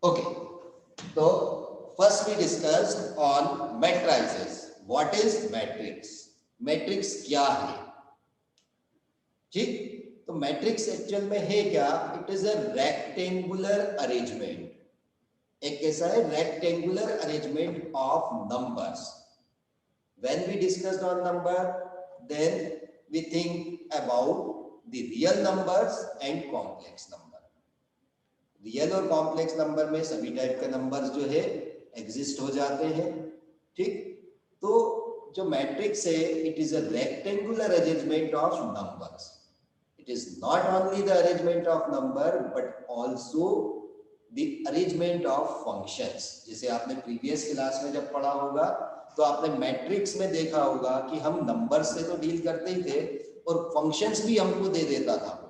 Okay, so first we discussed on matrices. What is matrix? Matrix क्या है? ठीक, तो मैट्रिक्स एक्चुअल में है क्या? It is a rectangular arrangement. एक कैसा है? Rectangular arrangement of numbers. When we discussed on number, then we think about the real numbers and complex number. Real और कॉम्प्लेक्स नंबर में सभी टाइप के नंबर्स जो है एग्जिस्ट हो जाते हैं. ठीक, तो जो मैट्रिक्स है it is a rectangular arrangement of numbers. It is not only the arrangement of number but also the arrangement of functions. जैसे आपने प्रीवियस क्लास में जब पढ़ा होगा तो आपने मैट्रिक्स में देखा होगा कि हम नंबर्स से तो डील करते ही थे और फंक्शंस भी हमको दे देता था.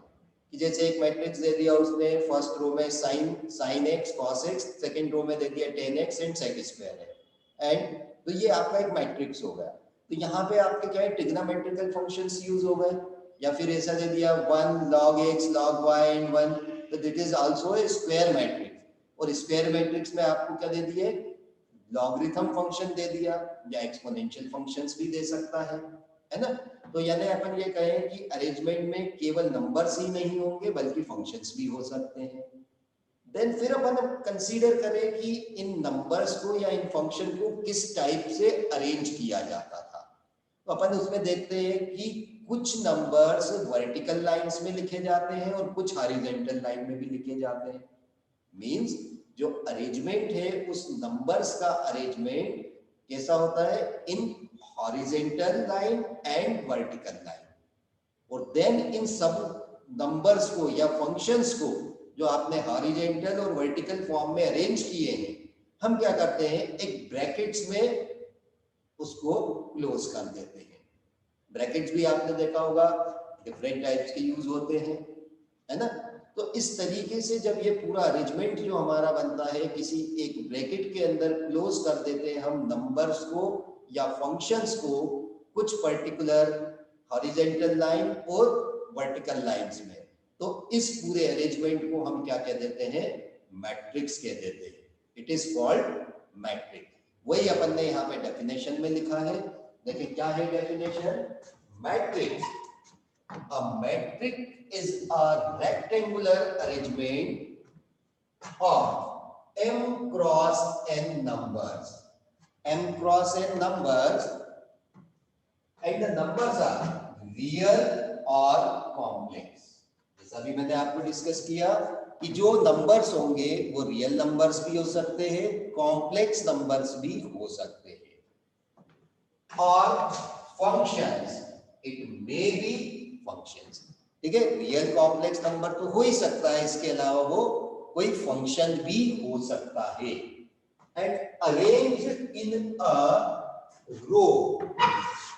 कि जैसे एक मैट्रिक्स दे दिया उसने, फर्स्ट रो में sine x cos x, second row में दे दिया ten x and sec square है, एंड तो ये आपका एक मैट्रिक्स हो गया. तो यहाँ पे आपके क्या है? ट्रिग्नोमेट्रिकल फंक्शंस यूज हो गए. या फिर ऐसा दे दिया 1 log x log y and 1, तो that is also a square matrix. और स्क्वायर मैट्रिक्स में आपको क्या दे दिए? लॉगरिथम फंक्शन दे दिया, या एक्सपोनेंशियल फंक्शंस भी दे सकता है ना. तो यानी अपन ये कहें कि अरेंजमेंट में केवल नंबर्स ही नहीं होंगे बल्कि फंक्शंस भी हो सकते हैं. देन फिर अपन कंसीडर करें कि इन नंबर्स को या इन फंक्शन को किस टाइप से अरेंज किया जाता था. तो अपन उसमें देखते हैं कि कुछ नंबर्स वर्टिकल लाइंस में लिखे जाते हैं और कुछ हॉरिजॉन्टल लाइन में भी लिखे जाते हैं. मींस जो अरेंजमेंट है उस नंबर्स का अरेंजमेंट कैसा होता है? In horizontal line and vertical line. और देन इन सब नंबर्स को या फंक्शंस को जो आपने हॉरिजॉन्टल और वर्टिकल फॉर्म में अरेंज किए हैं, हम क्या करते हैं? एक ब्रैकेट्स में उसको क्लोज कर देते हैं. ब्रैकेट्स भी आपने देखा होगा डिफरेंट टाइप्स के यूज होते हैं, है ना. तो इस तरीके से जब ये पूरा अरेंजमेंट जो हमारा बनता है किसी एक ब्रैकेट के अंदर क्लोज कर देते हैं हम नंबर्स को या फंक्शंस को कुछ पर्टिकुलर हॉरिजॉन्टल लाइन और वर्टिकल लाइंस में. तो इस पूरे अरेंजमेंट को हम क्या कह देते हैं? मैट्रिक्स कह देते हैं. It is called matrix. वही अपन ने यहाँ पे डेफिनेशन में लिखा है. देखिए क्या है definition? Matrix, a metric is a rectangular arrangement of m cross n numbers. M cross n numbers, and the numbers are real or complex. जैसा भी मैंने आपको डिस्कस किया कि जो नंबर्स होंगे वो रियल नंबर्स भी हो सकते हैं, कॉम्प्लेक्स नंबर्स भी हो सकते हैं. और functions, it may B functions. ठीक है, रियल कॉम्प्लेक्स नंबर तो हो ही सकता है, इसके अलावा वो कोई फंक्शन भी हो सकता है. And arrange in a row.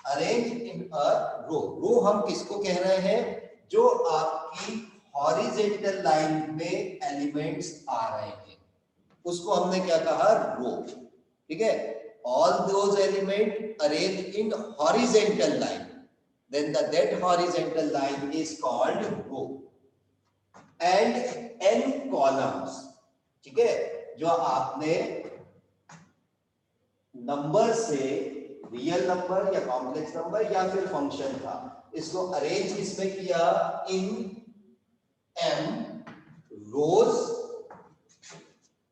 Arrange in a row. Row हम किसको कह रहे हैं? जो आपकी हॉरिजॉन्टल लाइन में एलिमेंट्स आ रहे हैं उसको हमने क्या कहा? रो. ठीक है, all those elements arranged in horizontal line, then that horizontal line is called row. And n columns. ठीक है, जो आपने नंबर से रियल नंबर या कॉम्प्लेक्स नंबर या फिर फंक्शन था इसको अरेंज किसमें किया? इन m rows.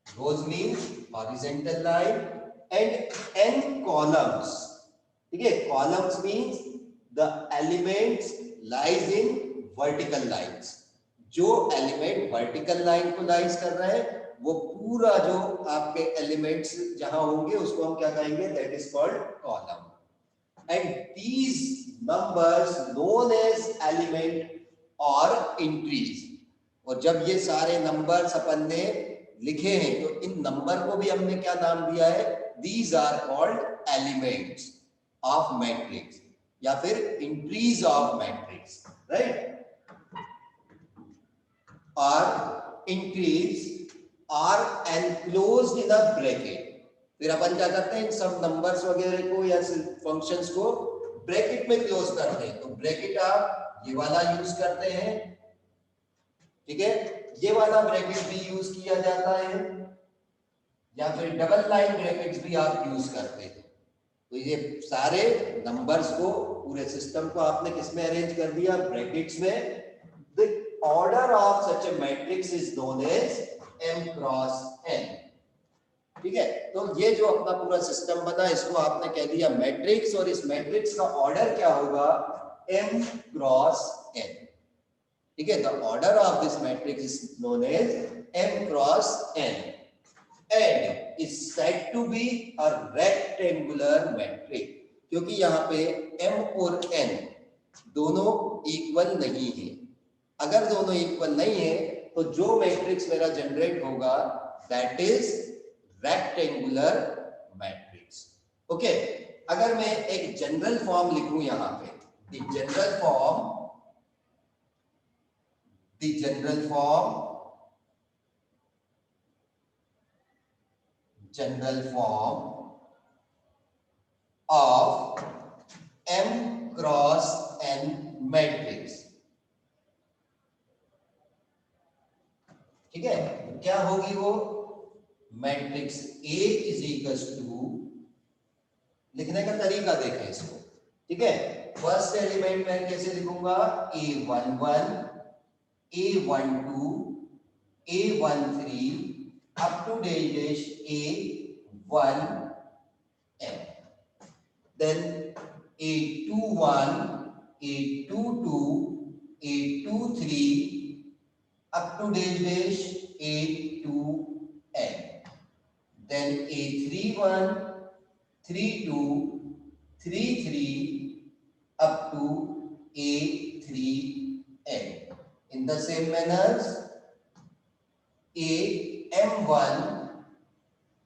rows means horizontal line and n columns. ठीक है, columns means the elements lies in vertical lines. जो एलिमेंट वर्टिकल लाइन को लाइज कर रहे हैं वो पूरा जो आपके एलिमेंट्स जहां होंगे उसको हम क्या कहेंगे? That is called column. And these numbers known as element और इंट्रीज. और जब ये सारे नंबर्स अपन ने लिखे हैं तो इन नंबर को भी हमने क्या नाम दिया है? These are called elements of matrix या फिर entries of matrix, right? Or entries are enclosed in a bracket. फिर अपन क्या करते हैं? इन सब नंबर्स वगैरह को या फंक्शंस को ब्रैकेट में क्लोज करते हैं. तो ब्रैकेट आप ये वाला यूज करते हैं. ठीक है, ये वाला ब्रैकेट भी यूज किया जाता है. या फिर डबल लाइन ब्रैकेट्स भी आप यूज करते हैं। तो ये सारे नंबर्स को, पूरे सिस्टम को आपने किस में अरेंज कर दिया? ब्रैकेट्स में। The order of such a matrix is known as m cross n। ठीक है, तो ये जो अपना पूरा सिस्टम बना, इसको आपने कह दिया मैट्रिक्स, और इस मैट्रिक्स का ऑर्डर क्या होगा? m cross n। ठीक है, the order of this matrix is known as m cross n and is said to be a rectangular matrix, क्योंकि यहाँ पे m और n दोनों इक्वल नहीं है। अगर दोनों इक्वल नहीं है तो जो मैट्रिक्स मेरा जनरेट होगा that is rectangular matrix. Okay, अगर मैं एक जनरल फॉर्म लिखूं यहाँ पे, the general form of m cross n matrix. ठीक है, क्या होगी वो? Matrix A is equal to, लिखने का तरीका देखें इसको। ठीक है, फर्स्ट एलिमेंट मैं कैसे लिखूंगा? A11, A12, A13 up to dash A1n, then A21, A22, A23 up to dash A2n, then A31, 32, 33 up to A3n. In the same manners, AM1,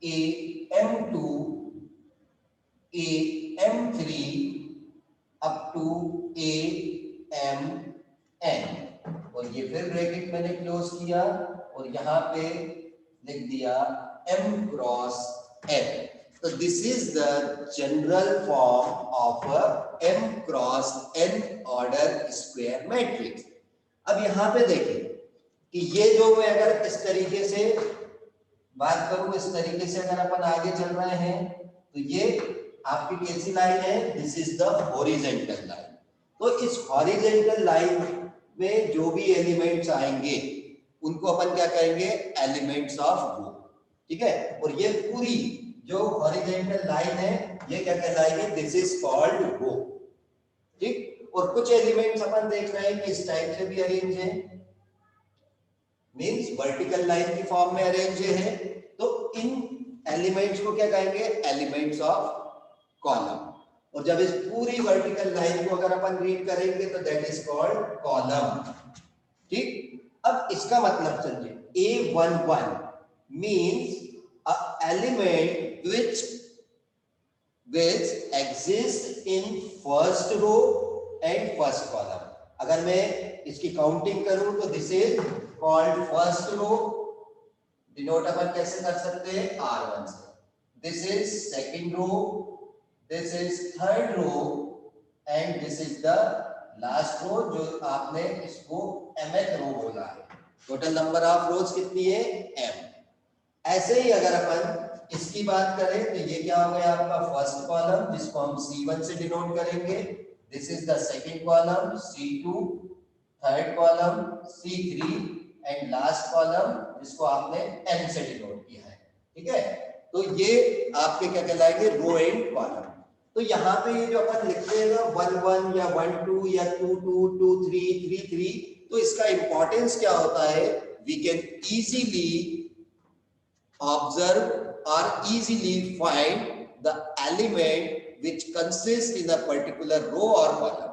AM2, AM3 up to AMN, और ये फिर bracket मैंने close किया और यहाँ पे लिख दिया m क्रॉस n। तो this is the general form of m cross n order square matrix. अब यहाँ पे देखें कि ये जो मैं अगर इस तरीके से बात करूं, इस तरीके से अगर अपन आगे चल रहे हैं तो ये आपकी कैसी लाइन है? This is the horizontal line. तो इस हॉरिजॉन्टल लाइन में जो भी एलिमेंट्स आएंगे उनको अपन क्या कहेंगे? एलिमेंट्स ऑफ रो। ठीक है, और ये पूरी जो हॉरिजॉन्टल लाइन है ये क्या कहलाएगी? दिस इज कॉल्ड रो। ठीक, और कुछ एलिमेंट्स अपन देख रहे हैं कि इस टाइप से भी अरेंज है, मींस वर्टिकल लाइन की फॉर्म में अरेंज है। तो इन एलिमेंट्स को क्या कहेंगे? Elements of column. और जब इस पूरी वर्टिकल लाइन को अगर अपन रीड करेंगे तो दैट इज कॉल्ड कॉलम। ठीक, अब इसका मतलब समझिए, A11 means a element which exists in first row and first column। अगर मैं इसकी काउंटिंग करूं तो this is called first row, denote अपन कैसे कर सकते हैं? R1 से। This is second row, this is third row, and this is the last row, जो आपने इसको mth रो बोला है। टोटल नंबर ऑफ रोज कितनी है? m। ऐसे ही अगर अपन इसकी बात करें तो ये क्या हो गया? आपका फर्स्ट कॉलम, जिसको हम C1 से डिनोट करेंगे। This is the second column C2, third column C3, and last column जिसको आपने n से डिनोट किया है। ठीक है, तो ये आपके क्या कहलाएंगे? Row and column. तो यहाँ पे ये जो अपन लिखते हैं ना 1 1 या 1 2 या 2 2 2 3 3 3, तो इसका इंपॉर्टेंस क्या होता है? We can easily observe or easily find the element which consists in a particular row or column।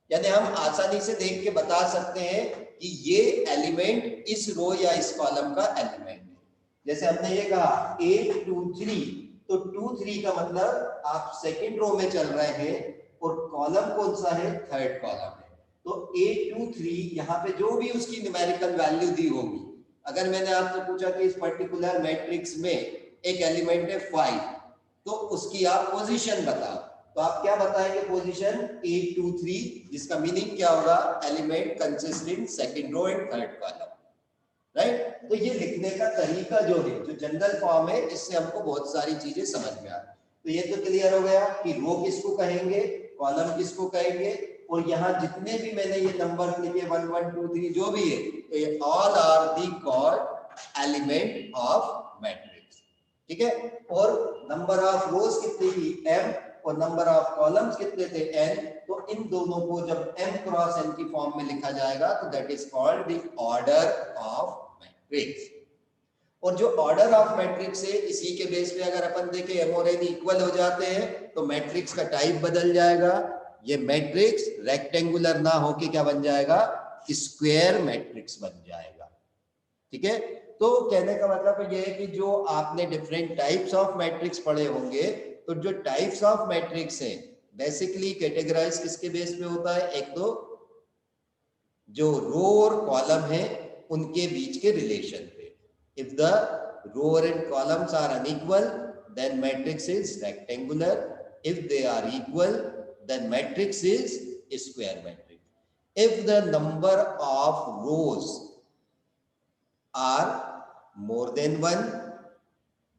यानी हम आसानी से देख के बता सकते हैं कि ये एलिमेंट इस रो या इस कॉलम का एलिमेंट है। जैसे हमने ये कहा A23, तो 2 3 का मतलब आप सेकंड रो में चल रहे हैं और कॉलम कौन सा है? थर्ड कॉलम है। तो A23 यहाँ पे जो भी उसकी न्यूमेरिकल वैल्यू दी होगी, अगर मैंने आपसे पूछा कि इस पर्टिकुलर मैट्रिक्स में एक एलिमेंट है 5, तो उसकी आप पोजीशन बताओ, तो आप क्या बताएंगे? पोजीशन A23, जिसका मीनिंग क्या होगा? Element consist in second row and third column. Right. तो ये लिखने का तरीका जो है, जो जनरल फॉर्म है, इससे हमको बहुत सारी चीजें समझ में आ रही। तो ये तो क्लियर हो गया कि रो किसको कहेंगे, कॉलम किसको कहेंगे, और यहाँ जितने भी मैंने ये नंबर लिखे 1 1 2 3 जो भी है, तो ये all are the called element of matrix. ठीक है। और नंबर ऑफ रोज कितनी थी, m, और नंबर ऑफ कॉलम्स कितने थे, n। तो इन दोनों को जब m क्रॉस n की फॉर्म में लिखा जाएगा तो that is called the order of matrix. और जो ऑर्डर ऑफ मैट्रिक्स है, इसी के बेस पे अगर अपन देखें m और n इक्वल हो जाते हैं तो मैट्रिक्स का टाइप बदल जाएगा। ये मैट्रिक्स रेक्टेंगुलर ना होके क्या बन जाएगा, स्क्वायर मैट्रिक्स बन जाएगा। ठीक है। तो कहने का मतलब ये है कि जो आपने डिफरेंट टाइप्स ऑफ मैट्रिक्स पढ़े होंगे, तो जो टाइप्स ऑफ मैट्रिक्स है बेसिकली कैटेगराइज किसके बेस पे होता है, एक तो जो रो और कॉलम है उनके बीच के रिलेशन पे। If the row and columns are unequal then matrix is rectangular, if they are equal then matrix is square matrix. If the number of rows are more than one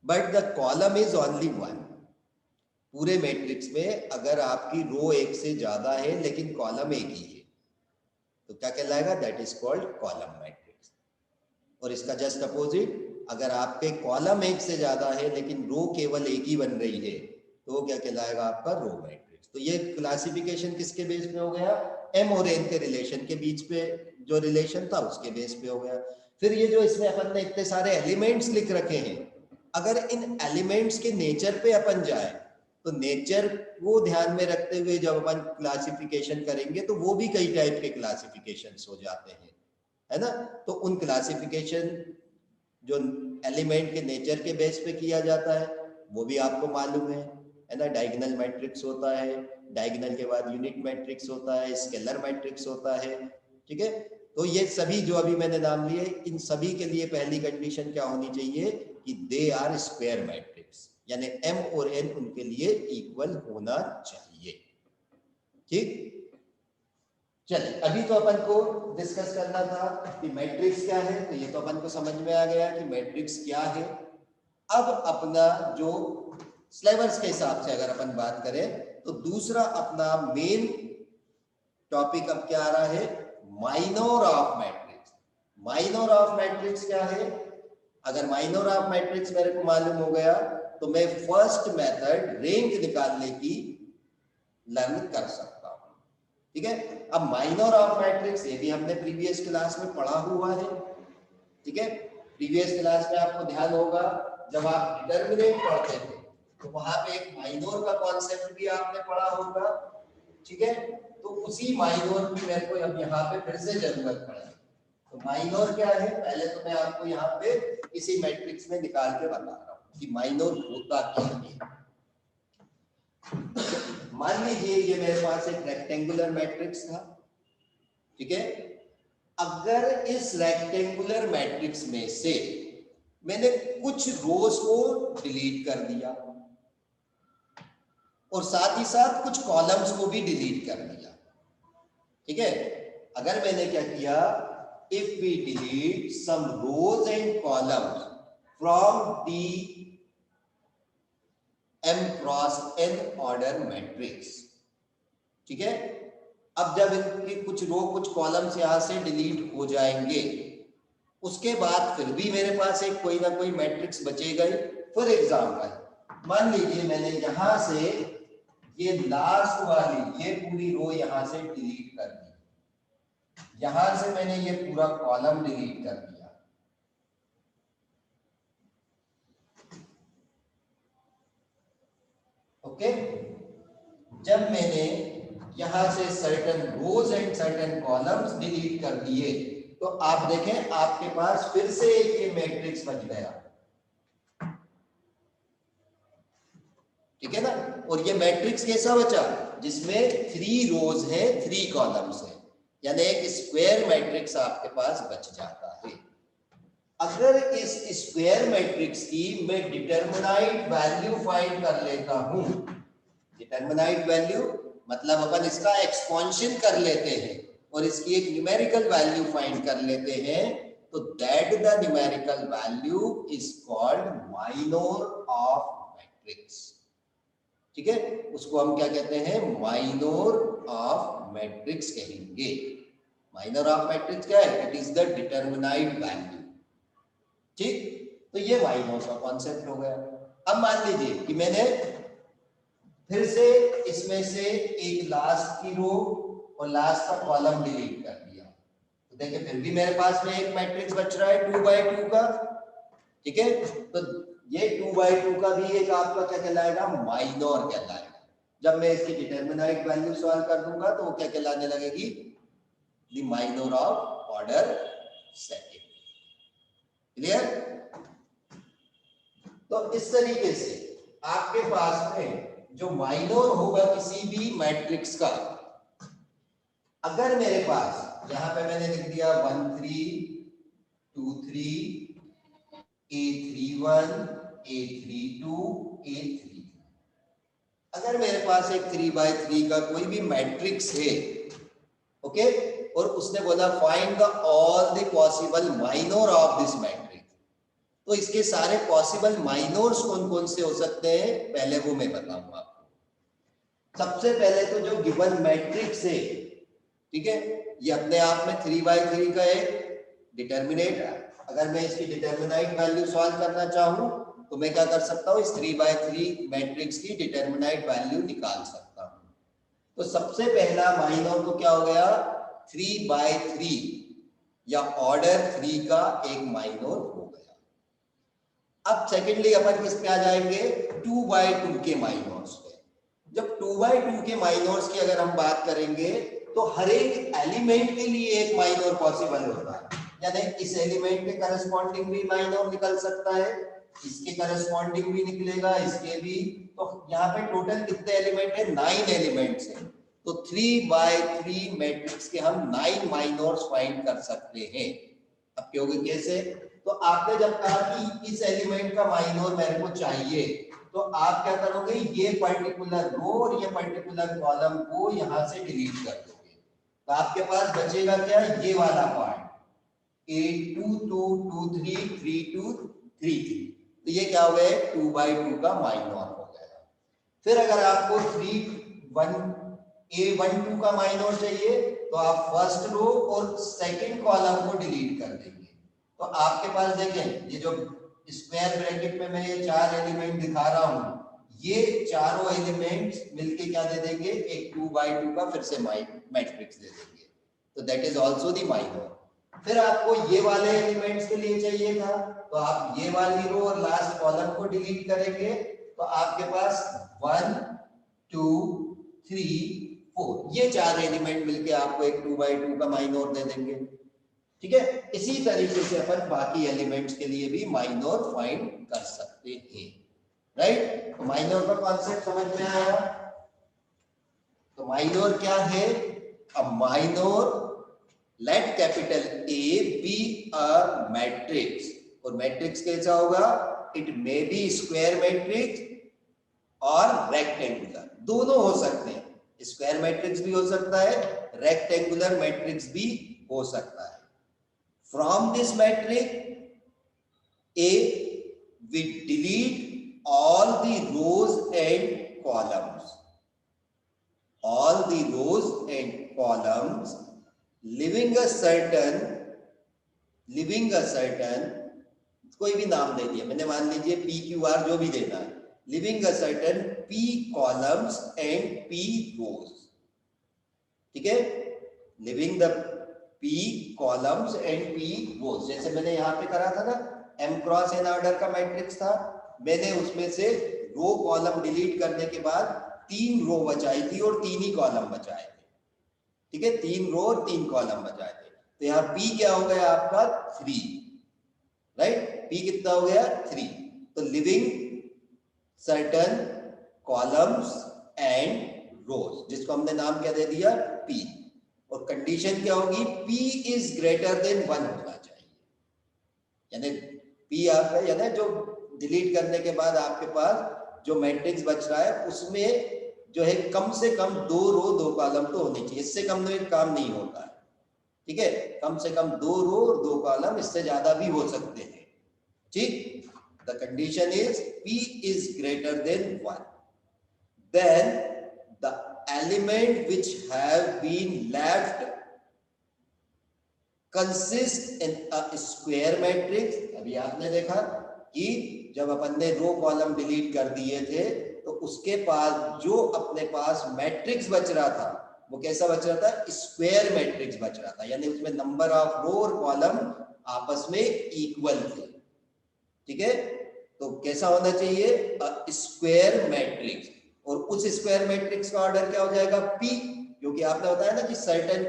but the column is only one, पूरे matrix में अगर आपकी रो एक से ज्यादा है लेकिन column एक ही है तो क्या कहलाएगा, that is called column matrix. और इसका जस्ट अपोजिट, अगर आपके कॉलम एक से ज्यादा है लेकिन रो केवल एक ही बन रही है तो वो क्या कहलाएगा, आपका रो मैट्रिक्स। तो ये क्लासिफिकेशन किसके बेस पे हो गया, m और n के रिलेशन के बीच पे जो रिलेशन था उसके बेस पे हो गया। फिर ये जो इसमें अपन ने इतने सारे एलिमेंट्स लिख रखे हैं, अगर इन एलिमेंट्स के नेचर पे अपन जाए तो नेचर को ध्यान में रखते हुए जब अपन क्लासिफिकेशन करेंगे तो वो भी कई टाइप के क्लासिफिकेशंस हो जाते हैं, है ना। तो उन क्लासिफिकेशन जो एलिमेंट के नेचर के बेस पे किया जाता है वो भी आपको मालूम है ना। डायगोनल मैट्रिक्स होता है, डायगोनल के बाद यूनिट मैट्रिक्स होता है, स्केलर मैट्रिक्स होता है। ठीक है। तो ये सभी जो अभी मैंने नाम लिए, इन सभी के लिए पहली कंडीशन क्या होनी चाहिए कि दे आर स्क्वायर मैट्रिक्स, यानी m और n उनके लिए इक्वल होना चाहिए। ठीक। चलिए, अभी तो अपन को डिस्कस करना था कि मैट्रिक्स क्या है, तो ये तो अपन को समझ में आ गया कि मैट्रिक्स क्या है। अब अपना जो सिलेबस के हिसाब से अगर अपन बात करें तो दूसरा अपना मेन टॉपिक अब क्या आ रहा है, minor of matrix. Minor of matrix क्या है, अगर माइनर ऑफ मैट्रिक्स मेरे को मालूम हो गया तो मैं फर्स्ट मेथड रैंक निकालने की लर्न कर सकता हूं। ठीक है। अब माइनर ऑफ मैट्रिक्स ये भी हमने प्रीवियस क्लास में पढ़ा हुआ है। ठीक है। प्रीवियस क्लास में आपको ध्यान होगा जब आप डिटरमिनेंट पढ़ते थे तो वहां पे एक माइनर का कॉन्सेप्ट भी आपने पढ़ा होगा। ठीक है। तो उसी माइनर की मेरे को अब यहाँ पे फिर से जरूरत पड़ेगी। तो माइनर क्या है, पहले तो मैं आपको यहाँ पे इसी मैट्रिक्स में निकाल के बता रहा हूँ कि माइनर होता क्या है। मान लीजिए ये मेरे पास एक रेक्टेंगुलर मैट्रिक्स था। ठीक है। अगर इस रेक्टेंगुलर मैट्रिक्स में से मैंने कुछ रोज को डिलीट कर दिया और साथ ही साथ कुछ कॉलम्स को भी डिलीट कर दिया। ठीक है। अगर मैंने क्या किया, if we delete some rows and columns from the m cross n order matrix. ठीक है। अब जब इनके कुछ रो कुछ कॉलम्स यहां से डिलीट हो जाएंगे उसके बाद फिर भी मेरे पास एक कोई ना कोई मैट्रिक्स बचेगा ही। फॉर एग्जाम्पल मान लीजिए मैंने यहां से ये लास्ट वाली ये पूरी रो यहां से डिलीट कर दी, यहां से मैंने ये पूरा कॉलम डिलीट कर दिया। ओके। जब मैंने यहां से certain rows and certain columns delete कर दिए तो आप देखें आपके पास फिर से एक ये मैट्रिक्स बच गया। ठीक है ना। और ये मैट्रिक्स कैसा बचा, जिसमें 3 रोज है 3 कॉलम्स है, यानी एक स्क्वायर मैट्रिक्स आपके पास बच जाता है। अगर इस स्क्वायर मैट्रिक्स की मैं डिटरमिनाइट वैल्यू फाइंड कर लेता हूं, डिटरमिनाइट वैल्यू मतलब अपन इसका एक्सपेंशन कर लेते हैं और इसकी एक न्यूमेरिकल वैल्यू फाइंड कर लेते हैं, तो that the numerical value is called minor of matrix. ठीक है, उसको हम क्या कहते हैं, माइनोर ऑफ मैट्रिक्स कहेंगे। माइनर ऑफ मैट्रिक्स क्या है, इट इज द डिटरमिनाइड वैल्यू। ठीक, तो ये माइनर का कॉन्सेप्ट हो गया। अब मान लीजिए कि मैंने फिर से इसमें से एक लास्ट की रो और लास्ट का कॉलम डिलीट कर दिया, तो देखिए फिर भी मेरे पास में एक मैट्रिक्स बच रहा है 2x2 का। ठीक है, तो ये 2x2 का भी एक आपका क्या कहलाएगा, माइनर कहलाएगा। जब मैं इसकी डिटरमिनाइट वैल्यू सॉल्व कर दूंगा तो वो क्या कहलाने लगेगी, the minor of order second. Clear? तो इस तरीके से आपके पास में जो माइनर होगा किसी भी मैट्रिक्स का, अगर मेरे पास यहां पे मैंने लिख दिया 1 3 2 3 A31 A32 A3, अगर मेरे पास एक 3x3 का कोई भी मैट्रिक्स है, ओके, और उसने बोला find the all the possible minor of this matrix, तो इसके सारे पॉसिबल माइनर्स कौन कौन से हो सकते हैं, पहले वो मैं बताऊंगा आपको। सबसे पहले तो जो गिवन मैट्रिक्स है, ठीक है, ये अपने आप में 3x3 का एक डिटर्मिनेट है। अगर मैं इसकी डिटर्मिनाइट वैल्यू सॉल्व करना चाहूं तो मैं क्या कर सकता हूं, इस 3x3 मैट्रिक्स की डिटर्मिनाइट वैल्यू निकाल सकता हूं। तो सबसे पहला माइनर तो क्या हो गया, 3x3 या ऑर्डर 3 का एक माइनर हो गया। अब सेकेंडली अपन किस पे आ जाएंगे, 2x2 के माइनर्स पे। जब 2x2 के माइनर्स की अगर हम बात करेंगे तो हर एक एलिमेंट के लिए एक माइनर पॉसिबल होता है, यानी इस एलिमेंट के करस्पॉन्डिंग भी माइनर निकल सकता है, इसके करस्पॉन्डिंग भी निकलेगा, इसके भी। तो यहाँ पे टोटल कितने एलिमेंट है, 9 एलिमेंट्स हैं। तो 3x3 मैट्रिक्स के हम 9 माइनर्स फाइंड कर सकते हैं। अब क्योंकि कैसे, तो आपने जब कहा कि इस एलिमेंट का माइनर मेरे को चाहिए, तो आप क्या करोगे, ये पर्टिकुलर रो और ये पर्टिकुलर कॉलम को यहां से डिलीट कर दोगे, तो आपके पास बचेगा क्या, ये वाला पार्ट A2 2 2 3 3 2 3 3। तो ये क्या हो गया, 2x2 का माइनर हो गया। फिर अगर आपको A12 का माइनर चाहिए तो आप फर्स्ट रो और सेकंड कॉलम को डिलीट कर देंगे। तो आपके पास देखें, ये जो स्क्वायर ब्रैकेट में मैं ये 4 एलिमेंट दिखा रहा हूं, ये चारों एलिमेंट्स मिलके क्या दे देंगे, एक 2x2 का फिर से मैट्रिक्स दे देंगे। तो that is also the minor. फिर आपको ये वाले एलिमेंट्स के लिए चाहिए था, तो आप ये वाली रो और लास्ट कॉलम को डिलीट करेंगे, तो आपके पास 1 2 3 4 ये 4 एलिमेंट मिलके आपको एक 2x2 का माइनर दे देंगे। ठीक है, इसी तरीके से अपन बाकी एलिमेंट्स के लिए भी माइनर फाइंड कर सकते हैं। राइट, तो माइनर का कॉन्सेप्ट समझ में आया। तो माइनर क्या है, a minor, let capital A be a matrix, और मैट्रिक्स कैसा होगा, it may be square matrix और रेक्टेंगुलर, दोनों हो सकते हैं। स्क्वायर मैट्रिक्स भी हो सकता है, रेक्टेंगुलर मैट्रिक्स भी हो सकता है। From this matrix A we delete all the rows and columns, all the rows and columns living a certain कोई भी नाम दे दिया मैंने, मान लीजिए PQR जो भी देना है, living a certain P columns and P rows। ठीक है, living the P columns and P rows, जैसे मैंने यहाँ पे करा था ना, M क्रॉस N ऑर्डर का मैट्रिक्स था, मैंने उसमें से रो कॉलम डिलीट करने के बाद 3 रो बचाई थी और 3 ही कॉलम बचाए थे। ठीक है, 3 रो और 3 कॉलम बचाए थे। तो यहाँ P क्या हो गया आपका 3, राइट, P कितना हो गया 3। तो लिविंग सर्टन कॉलम्स एंड रोज, जिसको हमने नाम क्या दे दिया P, और कंडीशन क्या होगी, P इज ग्रेटर देन 1 होना चाहिए, यानी P आपका, यानी जो डिलीट करने के बाद आपके पास जो मैट्रिक्स बच रहा है उसमें जो है कम से कम 2 रो 2 कॉलम तो होनी चाहिए, इससे कम में काम नहीं होता है। ठीक है, कम से कम 2 रो और 2 कॉलम, इससे ज्यादा भी हो सकते हैं। ठीक, the condition is P is greater than 1, then the element which have been left consist in a square matrix। अभी आपने देखा कि जब अपन ने रो कॉलम डिलीट कर दिए थे तो उसके पास जो अपने पास मैट्रिक्स बच रहा था वो कैसा बच रहा था, स्क्वायर मैट्रिक्स बच रहा था, यानी उसमें नंबर ऑफ रो और कॉलम आपस में इक्वल थे। ठीक है, तो कैसा होना चाहिए, स्क्वायर मैट्रिक्स। और उस स्क्वायर मैट्रिक्स का ऑर्डर क्या हो जाएगा, P, क्योंकि आपने बताया ना कि सर्टेन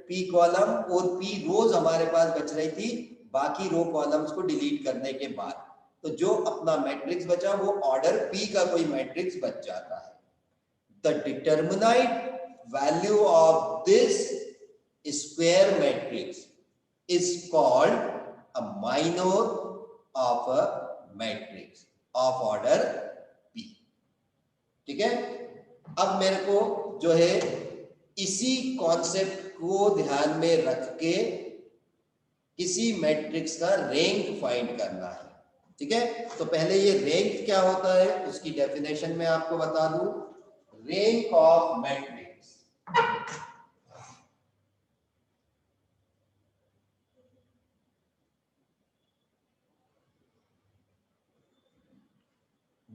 P कॉलम और P रोज हमारे पास बच रही थी बाकी रो कॉलम्स को डिलीट करने के बाद, तो जो अपना मैट्रिक्स बचा वो ऑर्डर P का कोई मैट्रिक्स बच जाता है। The determinant value of this square matrix is called a minor of a matrix of order P। ठीक है, अब मेरे को जो है इसी कॉन्सेप्ट को ध्यान में रख के किसी मैट्रिक्स का रैंक फाइंड करना है। ठीक है, तो पहले ये रैंक क्या होता है उसकी डेफिनेशन में आपको बता दूं। Rank of matrix,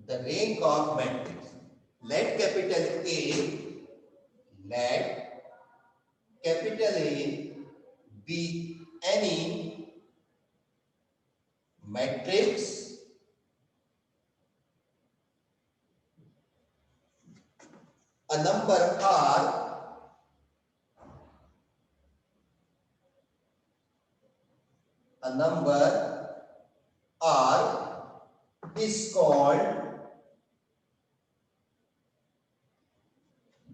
the rank of matrix, let capital A be any matrix a number R is called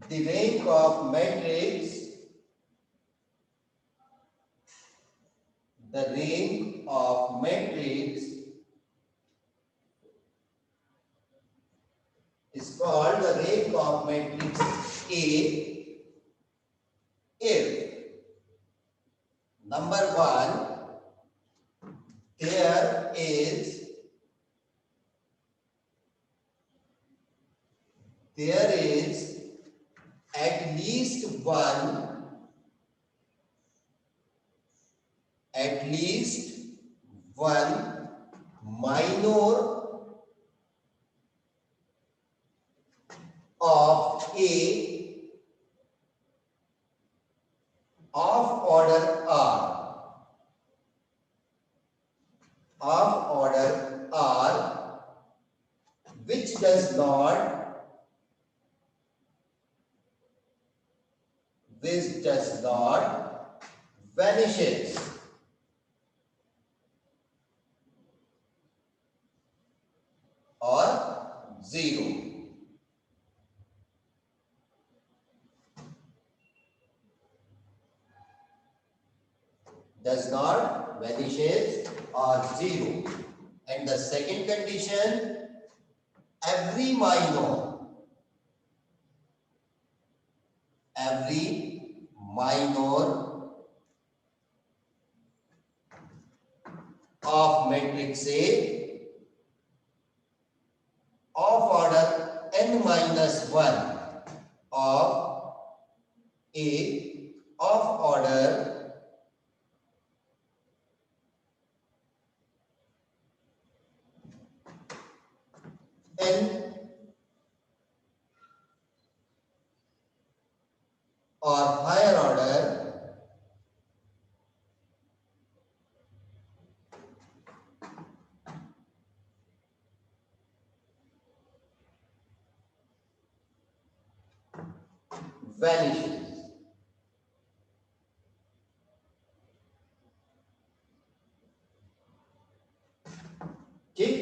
the rank of matrix, the rank of matrix is called the rank of matrix A if number 1 there is at least one minor of A of order R which does not vanishes or 0। does not vanishes or 0। And the second condition, every minor of matrix A of order n minus 1 of A of order n or higher order vanishes। ठीक,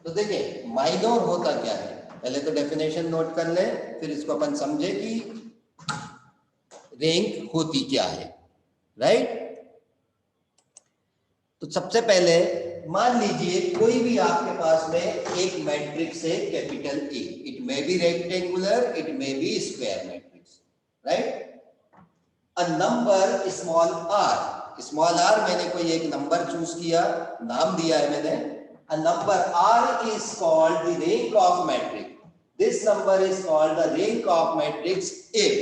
तो देखिए minor होता क्या है, पहले तो definition note कर लें फिर इसको अपन समझे कि रैंक होती क्या है। राइट, तो सबसे पहले मान लीजिए कोई भी आपके पास में एक मैट्रिक्स है capital A, it may be rectangular, it may be square matrix. Right, a number small r मैंने कोई एक नंबर चूज किया, नाम दिया है मैंने, a number r is called the rank of matrix, this number is called the rank of matrix if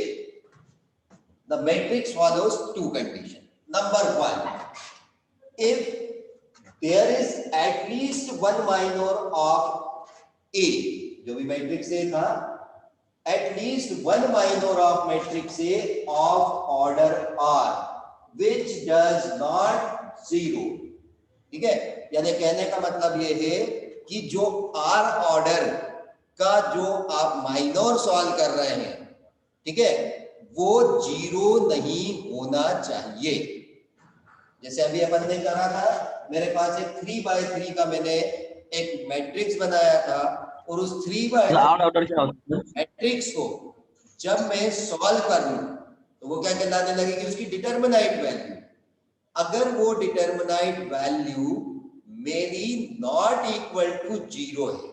the matrix follows two condition. Number one, if there is at least one minor of A, जो भी matrix A था, at least one minor of matrix A of order R which does not zero. ठीक है, यानी कहने का मतलब ये है कि जो R ऑर्डर का जो आप माइनर सॉल्व कर रहे हैं, ठीक है, वो जीरो नहीं होना चाहिए. जैसे अभी अपन ने करा था, मेरे पास एक 3x3 का मैंने एक मैट्रिक्स बनाया था और उस 3x मैट्रिक्स को जब मैं सॉल्व कर लूं तो वो क्या कहलाने लगेगी, उसकी डिटरमिनाइट वैल्यू. अगर वो डिटरमिनाइट वैल्यू मेरी नॉट इक्वल टू जीरो है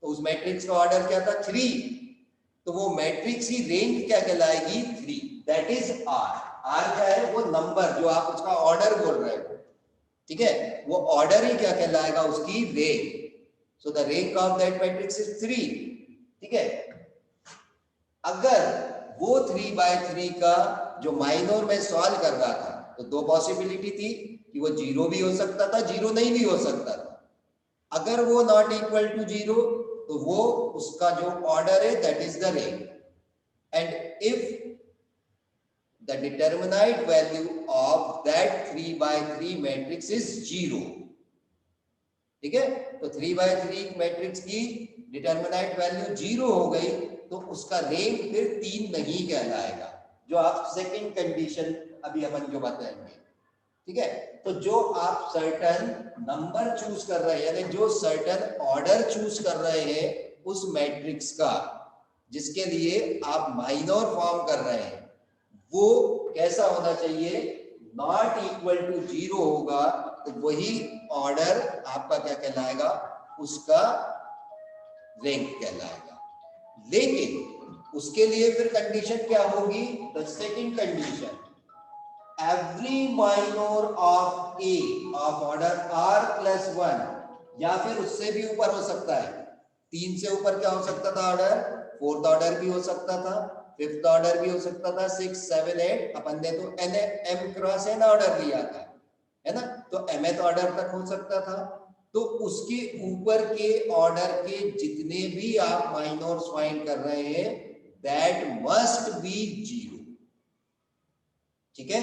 तो उस मैट्रिक्स का ऑर्डर क्या था, 3. तो वो मैट्रिक्स की रेंज क्या कहलाएगी, 3. That is are. आर क्या है, वो नंबर जो आप उसका ऑर्डर बोल रहे हो, ठीक है, वो ऑर्डर ही क्या कहलाएगा, उसकी range. So the range of that matrix is 3. ठीक है, अगर वो 3x3 का जो माइनर में सॉल्व कर रहा था तो दो पॉसिबिलिटी थी कि वो जीरो भी हो सकता था, जीरो नहीं भी हो सकता था. अगर वो नॉट इक्वल टू जीरो तो वो उसका जो ऑर्डर है that is the range. And if the determinate value of that 3x3 matrix is 0. ठीक है, तो 3x3 मैट्रिक्स की डिटरमिनेट वैल्यू 0 हो गई तो उसका रेंज फिर 3 नहीं कहलाएगा, जो आप सेकंड कंडीशन अभी अपन जो बताएंगे. ठीक है, तो जो आप सर्टेन नंबर चूज कर रहे हैं, यानी जो सर्टेन ऑर्डर चूज कर रहे हैं उस मैट्रिक्स का जिसके लिए आप माइनर फॉर्म कर रहे हैं, वो कैसा होना चाहिए, नॉट इक्वल टू जीरो होगा तो वही ऑर्डर आपका क्या कहलाएगा, उसका रैंक कहलाएगा. लेकिन उसके लिए फिर कंडीशन क्या होगी, the second condition, every minor of A of order r plus 1, या फिर उससे भी ऊपर हो सकता है, 3 से ऊपर क्या हो सकता था ऑर्डर, 4th ऑर्डर भी हो सकता था, 5th ऑर्डर भी हो सकता था, 6, 7, 8, अपन ने तो m क्रॉस n ऑर्डर लिया था, है ना, तो mth ऑर्डर तक हो सकता था. तो उसके ऊपर के ऑर्डर के जितने भी आप माइनर्स फाइंड कर रहे हैं दैट मस्ट बी जीरो. ठीक है,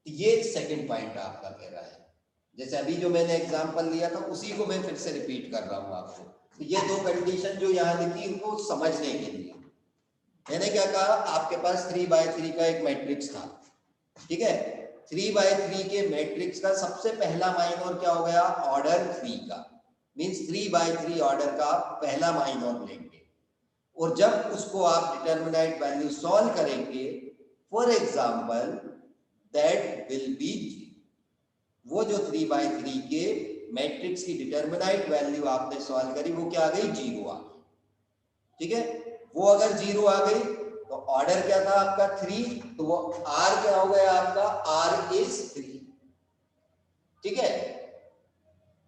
ये सेकंड पॉइंट आपका कह रहा है. जैसे अभी जो मैंने एग्जांपल लिया था उसी को मैं फिर से रिपीट कर रहा हूं आपको. तो ये दो कंडीशन जो यहां लिखी इनको समझने के लिए मैंने क्या कहा, आपके पास 3x3 का एक मैट्रिक्स था. ठीक है, 3x3 के मैट्रिक्स का सबसे पहला माइनर क्या हो गया, ऑर्डर 3 का, मींस 3x3 ऑर्डर का पहला माइनर लेंगे और जब उसको आप डिटरमिनेट वैल्यू सॉल्व करेंगे, for example that will be, वो जो 3x3 के मैट्रिक्स की डिटरमिनेट वैल्यू आपने सॉल्व करी वो क्या आ गई, जीरो आ गई. ठीक है, वो अगर जीरो आ गई तो ऑर्डर क्या था आपका 3, तो वो आर क्या हो गया आपका, आर इज 3. ठीक है,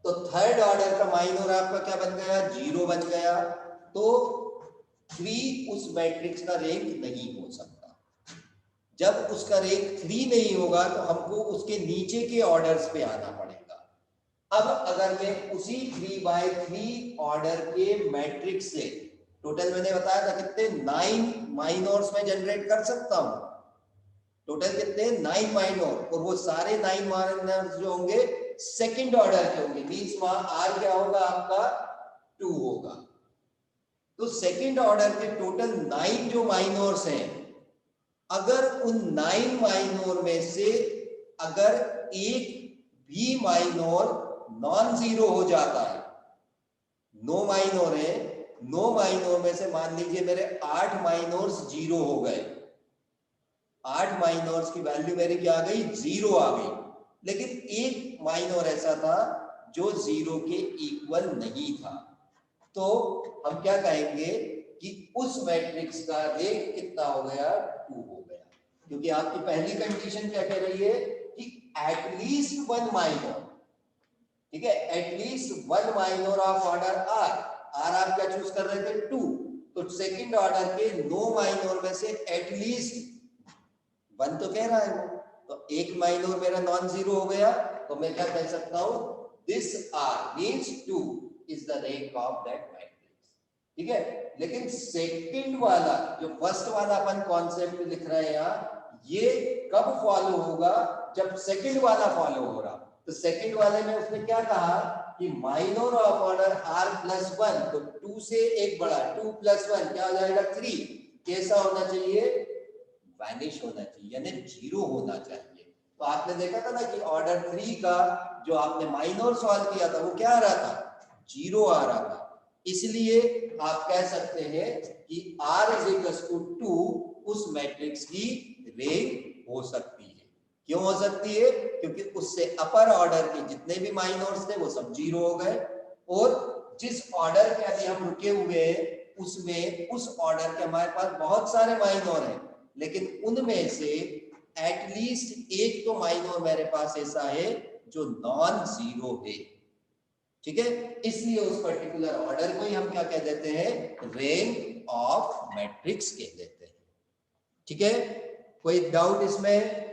तो थर्ड ऑर्डर का माइनर आपका क्या बन गया, जीरो बन गया. तो 3 उस मैट्रिक्स का रैंक नहीं हो सकता. जब उसका रैंक 3 नहीं होगा तो हमको उसके नीचे के ऑर्डर्स पे आना पड़ेगा. अब अगर मैं उसी 3x3 ऑर्डर के मैट्रिक्स से टोटल मैंने बताया था कितने 9 माइनर्स में जनरेट कर सकता हूं. टोटल कितने 9 माइनर, और वो सारे 9 माइनर्स जो होंगे सेकंड ऑर्डर के होंगे, मींस वहां आर क्या होगा आपका 2 होगा. तो सेकंड ऑर्डर के टोटल 9 जो माइनर्स हैं, अगर उन 9 माइनर में से अगर एक भी माइनर नॉन जीरो हो जाता है, 9 माइनर है, 9 माइनर में से मान लीजिए मेरे 8 माइनर्स जीरो हो गए, 8 माइनर्स की वैल्यू मेरी क्या आ गई, जीरो आ गई. लेकिन एक माइनर ऐसा था जो जीरो के इक्वल नहीं था, तो हम क्या कहेंगे कि उस मैट्रिक्स का रैंक कितना हो गया, 2 हो गया. क्योंकि आपकी पहली कंडीशन क्या कह रही है कि एटलीस्ट वन माइनर, ठीक है, at least one minor of order r. R आप क्या चूज कर रहे थे? 2। तो सेकंड ऑर्डर के नो माइनर में से एटलीस्ट वन तो कह रहा है वो, तो एक माइनर मेरा नॉन जीरो हो गया, तो मैं क्या कह सकता हूं? This r means 2 is the rank of that matrix, ठीक है। लेकिन सेकंड वाला, जो फर्स्ट वाला अपन कॉन्सेप्ट लिख रहे हैं यहाँ, ये कब फॉलो होगा? जब सेकंड वाला फॉलो हो रहा। तो सेकंड वाले में उसने क्या कहा कि minor of order r plus 1, तो 2 से एक बड़ा, 2 प्लस 1 क्या हो जाएगा? 3। कैसा होना चाहिए? वैनिश होना चाहिए, यानी जीरो होना चाहिए। तो आपने देखा था ना कि ऑर्डर 3 का जो आपने माइनर सॉल्व किया था वो क्या आ रहा था? जीरो आ रहा था। इसलिए आप कह सकते हैं कि r इज 2 उस मैट्रिक्स की रैंक हो सकती है। क्यों हो सकती है? क्योंकि उससे अपर ऑर्डर के जितने भी माइनर्स थे वो सब जीरो हो गए, और जिस ऑर्डर के अभी हम रुके हुए हैं उसमें उस ऑर्डर के हमारे पास बहुत सारे माइनर हैं, लेकिन उनमें से एटलीस्ट एक तो माइनर मेरे पास ऐसा है जो नॉन जीरो है, ठीक है। इसलिए उस पर्टिकुलर ऑर्डर को ही हम क्या कह देते हैं? रैंक ऑफ मैट्रिक्स कह देते हैं, ठीक है। कोई डाउट इसमें?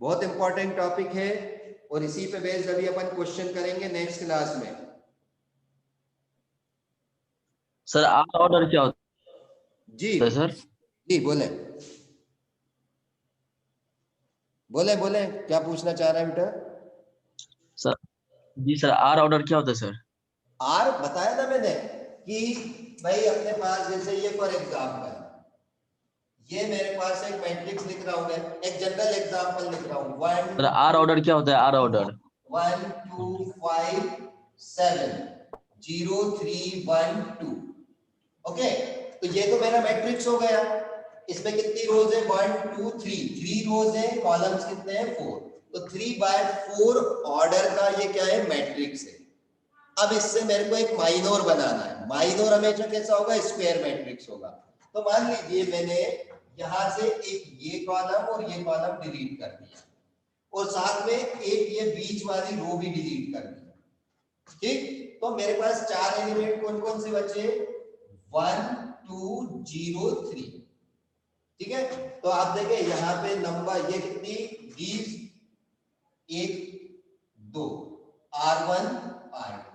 बहुत इंपॉर्टेंट टॉपिक है, और इसी पे बेस्ड अभी अपन क्वेश्चन करेंगे नेक्स्ट क्लास में। सर आर ऑर्डर क्या होता जी है सर? जी बोले बोले बोले, क्या पूछना चाह रहे हैं बेटा? Sir ji sir, r order क्या होता है सर? आर बताया ना मैंने कि भाई अपने पास जैसे ये फॉर एग्जांपल, ये मेरे पास एक मैट्रिक्स लिख रहा हूं मैं, एक जनरल एग्जांपल लिख रहा हूं, सर 1 आर ऑर्डर क्या होता है? R order 1 2 5 7 0 3 1 2, okay. तो ये तो मेरा मैट्रिक्स हो गया। इसमें कितनी रोज है? 1 2 3, 3 रोज है, कॉलम्स कितने हैं? 4। तो 3/4 ऑर्डर का ये क्या है? मैट्रिक्स है। अब इससे मेरे को एक माइनर बनाना है। माइनर हमेशा कैसा होगा? स्क्वायर मैट्रिक्स होगा। तो मान लीजिए मैंने यहां से एक ये कॉलम और ये कॉलम डिलीट कर दिया, और साथ में एक ये बीच वाली रो भी डिलीट कर दी, ठीक। तो मेरे पास 4 एलिमेंट कौन कौन से बचे? 1 2 0 3, ठीक है। तो आप देखें यहां पे नंबर ये कितनी 20 1 2 R1 R2,